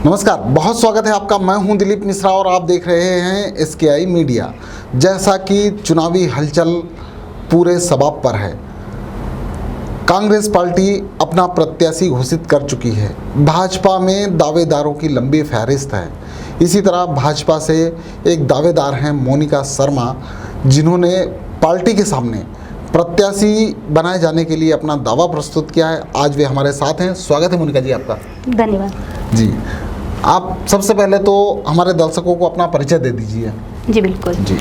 नमस्कार, बहुत स्वागत है आपका। मैं हूं दिलीप मिश्रा और आप देख रहे हैं SKI मीडिया। जैसा कि चुनावी हलचल पूरे सबाब पर है, कांग्रेस पार्टी अपना प्रत्याशी घोषित कर चुकी है। भाजपा में दावेदारों की लंबी फहरिस्त है। इसी तरह भाजपा से एक दावेदार हैं मोनिका शर्मा, जिन्होंने पार्टी के सामने प्रत्याशी बनाए जाने के लिए अपना दावा प्रस्तुत किया है। आज वे हमारे साथ हैं। स्वागत है मोनिका जी आपका। धन्यवाद जी, आप सबसे पहले तो हमारे दर्शकों को अपना परिचय दे दीजिए। जी बिल्कुल जी,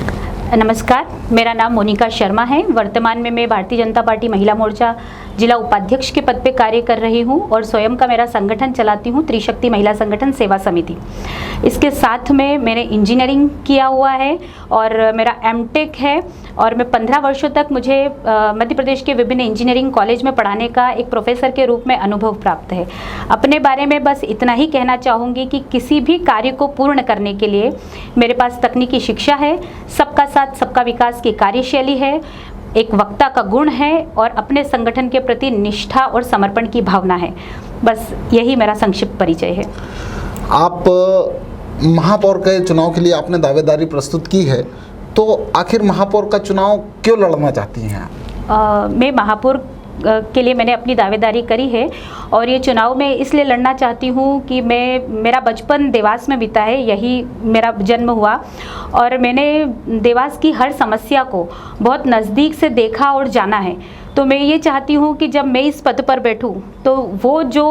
नमस्कार, मेरा नाम मोनिका शर्मा है। वर्तमान में मैं भारतीय जनता पार्टी महिला मोर्चा जिला उपाध्यक्ष के पद पे कार्य कर रही हूँ और स्वयं का मेरा संगठन चलाती हूँ, त्रिशक्ति महिला संगठन सेवा समिति। इसके साथ में मैंने इंजीनियरिंग किया हुआ है और मेरा MTech है और मैं 15 वर्षों तक मुझे मध्य प्रदेश के विभिन्न इंजीनियरिंग कॉलेज में पढ़ाने का एक प्रोफेसर के रूप में अनुभव प्राप्त है। अपने बारे में बस इतना ही कहना चाहूँगी कि किसी भी कार्य को पूर्ण करने के लिए मेरे पास तकनीकी शिक्षा है, सबका साथ सबका विकास की कार्यशैली है, एक वक्ता का गुण है और अपने संगठन के प्रति निष्ठा और समर्पण की भावना है। बस यही मेरा संक्षिप्त परिचय है। आप महापौर के चुनाव के लिए आपने दावेदारी प्रस्तुत की है, तो आखिर महापौर का चुनाव क्यों लड़ना चाहती हैं आप? मैं महापौर के लिए मैंने अपनी दावेदारी करी है और ये चुनाव में इसलिए लड़ना चाहती हूँ कि मेरा बचपन देवास में बीता है, यही मेरा जन्म हुआ और मैंने देवास की हर समस्या को बहुत नज़दीक से देखा और जाना है। तो मैं ये चाहती हूँ कि जब मैं इस पद पर बैठूँ तो वो जो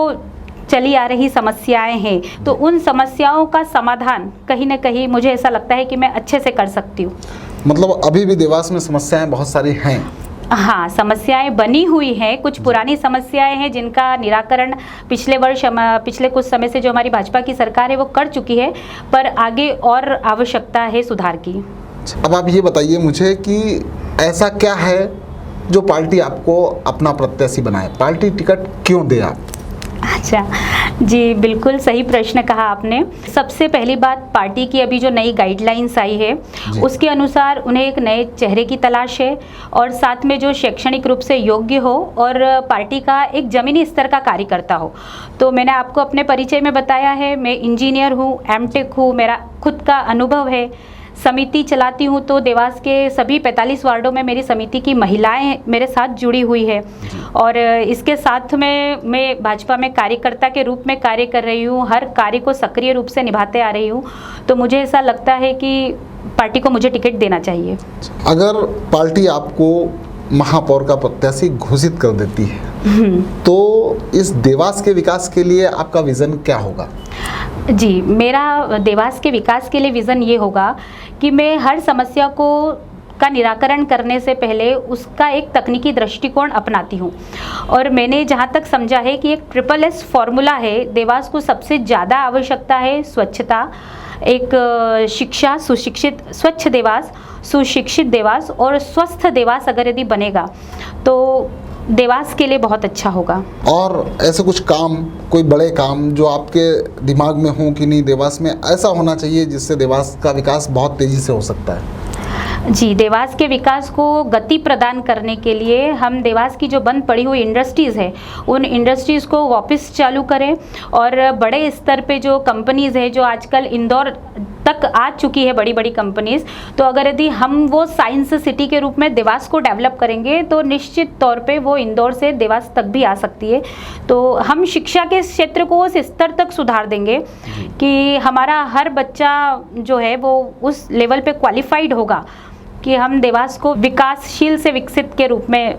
चली आ रही समस्याएं हैं, तो उन समस्याओं का समाधान कहीं ना कहीं मुझे ऐसा लगता है कि मैं अच्छे से कर सकती हूँ। मतलब अभी भी देवास में समस्याएं बहुत सारी हैं। हाँ, समस्याएं बनी हुई हैं, कुछ पुरानी समस्याएं हैं जिनका निराकरण पिछले कुछ समय से जो हमारी भाजपा की सरकार है वो कर चुकी है, पर आगे और आवश्यकता है सुधार की। अब आप ये बताइए मुझे कि ऐसा क्या है जो पार्टी आपको अपना प्रत्याशी बनाए, पार्टी टिकट क्यों दे आप? अच्छा जी, बिल्कुल सही प्रश्न कहा आपने। सबसे पहली बात, पार्टी की अभी जो नई गाइडलाइंस आई है उसके अनुसार उन्हें एक नए चेहरे की तलाश है और साथ में जो शैक्षणिक रूप से योग्य हो और पार्टी का एक ज़मीनी स्तर का कार्यकर्ता हो। तो मैंने आपको अपने परिचय में बताया है, मैं इंजीनियर हूँ, MTech हूँ, मेरा खुद का अनुभव है, समिति चलाती हूँ। तो देवास के सभी 45 वार्डों में मेरी समिति की महिलाएं मेरे साथ जुड़ी हुई है और इसके साथ में मैं भाजपा में कार्यकर्ता के रूप में कार्य कर रही हूँ, हर कार्य को सक्रिय रूप से निभाते आ रही हूँ। तो मुझे ऐसा लगता है कि पार्टी को मुझे टिकट देना चाहिए। अगर पार्टी आपको महापौर का प्रत्याशी घोषित कर देती है तो इस देवास के विकास के लिए आपका विजन क्या होगा? जी, मेरा देवास के विकास के लिए विज़न ये होगा कि मैं हर समस्या का निराकरण करने से पहले उसका एक तकनीकी दृष्टिकोण अपनाती हूँ और मैंने जहाँ तक समझा है कि एक SSS फॉर्मूला है। देवास को सबसे ज़्यादा आवश्यकता है स्वच्छता, एक शिक्षा, स्वच्छ देवास, सुशिक्षित देवास और स्वस्थ देवास अगर यदि बनेगा तो देवास के लिए बहुत अच्छा होगा। और ऐसे कुछ काम, कोई बड़े काम जो आपके दिमाग में हो कि नहीं, देवास में ऐसा होना चाहिए जिससे देवास का विकास बहुत तेज़ी से हो सकता है? जी, देवास के विकास को गति प्रदान करने के लिए हम देवास की जो बंद पड़ी हुई इंडस्ट्रीज़ है उन इंडस्ट्रीज़ को वापस चालू करें और बड़े स्तर पे जो कंपनीज़ है जो आजकल इंदौर तक आ चुकी है, बड़ी बड़ी कंपनीज़, तो अगर यदि हम वो साइंस सिटी के रूप में देवास को डेवलप करेंगे तो निश्चित तौर पे वो इंदौर से देवास तक भी आ सकती है। तो हम शिक्षा के क्षेत्र को उस स्तर तक सुधार देंगे कि हमारा हर बच्चा जो है वो उस लेवल पे क्वालिफाइड होगा कि हम देवास को विकासशील से विकसित के रूप में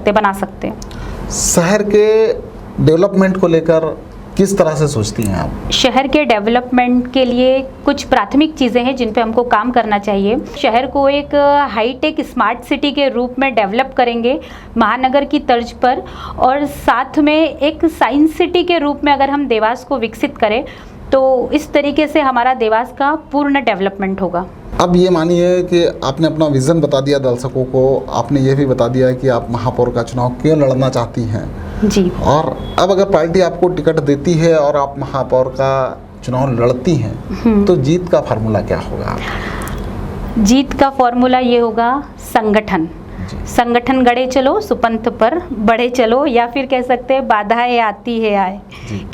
बना सकते हैं। शहर के डेवलपमेंट को लेकर किस तरह से सोचती हैं आप? शहर के डेवलपमेंट के लिए कुछ प्राथमिक चीज़ें हैं जिन पे हमको काम करना चाहिए। शहर को एक हाईटेक स्मार्ट सिटी के रूप में डेवलप करेंगे महानगर की तर्ज पर और साथ में एक साइंस सिटी के रूप में अगर हम देवास को विकसित करें तो इस तरीके से हमारा देवास का पूर्ण डेवलपमेंट होगा। अब ये मानिए कि आपने अपना विज़न बता दिया दर्शकों को, आपने ये भी बता दिया कि आप महापौर का चुनाव क्यों लड़ना चाहती हैं जी। और अब अगर पार्टी आपको टिकट देती है और आप महापौर का चुनाव लड़ती हैं तो जीत का फार्मूला क्या होगा? जीत का फॉर्मूला ये होगा संगठन। संगठन गढ़े चलो सुपंथ पर बढ़े चलो, या फिर कह सकते हैं बाधाएं आती है आए,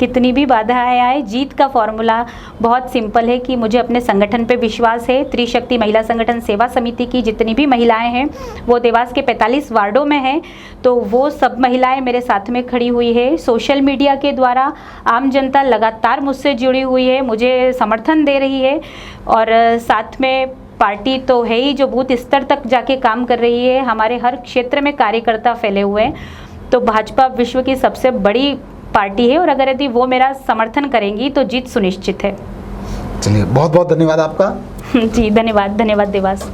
कितनी भी बाधाएं आए, जीत का फॉर्मूला बहुत सिंपल है कि मुझे अपने संगठन पे विश्वास है। त्रिशक्ति महिला संगठन सेवा समिति की जितनी भी महिलाएं हैं वो देवास के 45 वार्डों में हैं, तो वो सब महिलाएं मेरे साथ में खड़ी हुई है। सोशल मीडिया के द्वारा आम जनता लगातार मुझसे जुड़ी हुई है, मुझे समर्थन दे रही है, और साथ में पार्टी तो है ही जो बूथ स्तर तक जाके काम कर रही है। हमारे हर क्षेत्र में कार्यकर्ता फैले हुए हैं, तो भाजपा विश्व की सबसे बड़ी पार्टी है, और अगर यदि वो मेरा समर्थन करेंगी तो जीत सुनिश्चित है। चलिए, बहुत बहुत धन्यवाद आपका। जी धन्यवाद, धन्यवाद देवास।